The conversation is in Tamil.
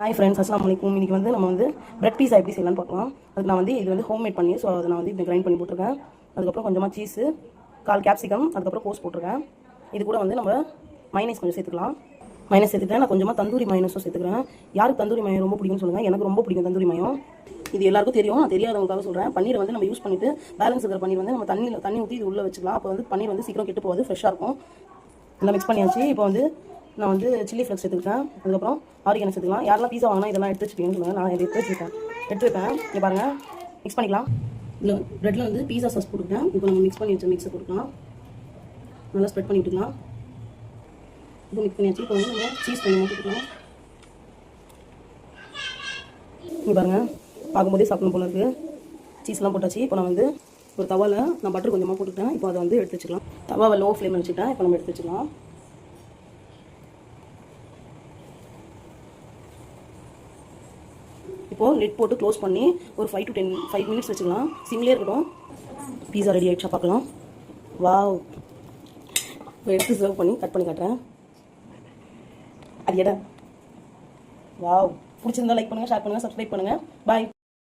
ஹாய் ஃப்ரெண்ட்ஸ், அஸ்ஸலாமு அலைக்கும். இன்றைக்கி வந்து நம்ம வந்து பிரெட் பீஸா எப்படி செய்யலாம்னு பார்க்கலாம். அதுக்கு நான் வந்து இது வந்து ஹோம்மேட் பண்ணி, ஸோ அதை நான் வந்து இப்படி கிரைண்ட் பண்ணி போட்டிருக்கேன். அதுக்கப்புறம் கொஞ்சமாக சீஸு, 1/4 கேப்சிகம், அதுக்கப்புறம் கோஸ் போட்டிருக்கேன். இது கூட வந்து நம்ம மைனஸ் கொஞ்சம் சேர்த்துக்கலாம். மைனஸ் சேர்த்துக்கிறேன். நான் கொஞ்சமாக தந்தூரி மைனஸும் சேர்த்துக்கிறேன். யாருக்கு தந்தூரி மயம் ரொம்ப பிடிக்கும்னு சொல்லுங்கள். எனக்கு ரொம்ப பிடிக்கும் தந்தூரி மயம். இது எல்லாருக்கும் தெரியும், நான் தெரியாதவங்களுக்காக சொல்கிறேன். பன்னீரை வந்து நம்ம யூஸ் பண்ணிவிட்டு பேலன்ஸ் இருக்கிற பன்னீர் வந்து நம்ம தண்ணி ஊற்றி இது உள்ளே வச்சுக்கலாம். அப்போ வந்து பன்னீர் வந்து சீக்கிரம் கெட்டு போகாது, ஃப்ரெஷ்ஷாக இருக்கும். நல்லா மிக்ஸ் பண்ணியாச்சு. இப்போ வந்து நான் வந்து சில்லி ஃப்ளெக்ஸ் எடுத்துக்கிட்டேன். அதுக்கப்புறம் ஆரிகன் எடுத்துக்கலாம். யாரெல்லாம் பீஸா வாங்கினா இதெல்லாம் எடுத்து வச்சுட்டீங்கன்னு சொல்லுங்கள். நான் இதை எடுத்து வைப்பேன். இங்கே பாருங்கள், மிக்ஸ் பண்ணிக்கலாம். இதில் ப்ரெட்டில் வந்து பீஸா சாஸ் போட்டுக்கிட்டேன். இப்போ நம்ம மிக்ஸ் பண்ணி வச்ச மிக்ஸை போட்டுக்கலாம். நல்லா ஸ்ப்ரெட் பண்ணி விட்டுக்கலாம். இப்போ மிக்ஸ் பண்ணியாச்சு. இப்போ வந்து நம்ம சீஸ் பண்ணி போட்டுக்கலாம். இங்கே பாருங்கள், பார்க்கும்போதே சாப்பிடணும் போல இருக்குது. சீஸ்லாம் போட்டாச்சு. இப்போ நான் வந்து ஒரு தவாவில் நான் பட்டர் கொஞ்சமாக போட்டுக்கிட்டேன். இப்போ அதை வந்து எடுத்து வச்சுக்கலாம். தவாவை லோ ஃப்ளேமில் வச்சுட்டேன். இப்போ நம்ம எடுத்து வச்சுக்கலாம். இப்போது லிட் போட்டு க்ளோஸ் பண்ணி ஒரு 5 to 5 மினிட்ஸ் வச்சுக்கலாம். சிம்லேயே இருக்கட்டும். பீஸா ரெடி ஆகிடுச்சா பார்க்கலாம். வாவ், எடுத்து சர்வ் பண்ணி கட் பண்ணி காட்டுறேன். அது எடை. வாவ், பிடிச்சிருந்தா லைக் பண்ணுங்கள், ஷேர் பண்ணுங்கள், சப்ஸ்கிரைப் பண்ணுங்கள். பாய்.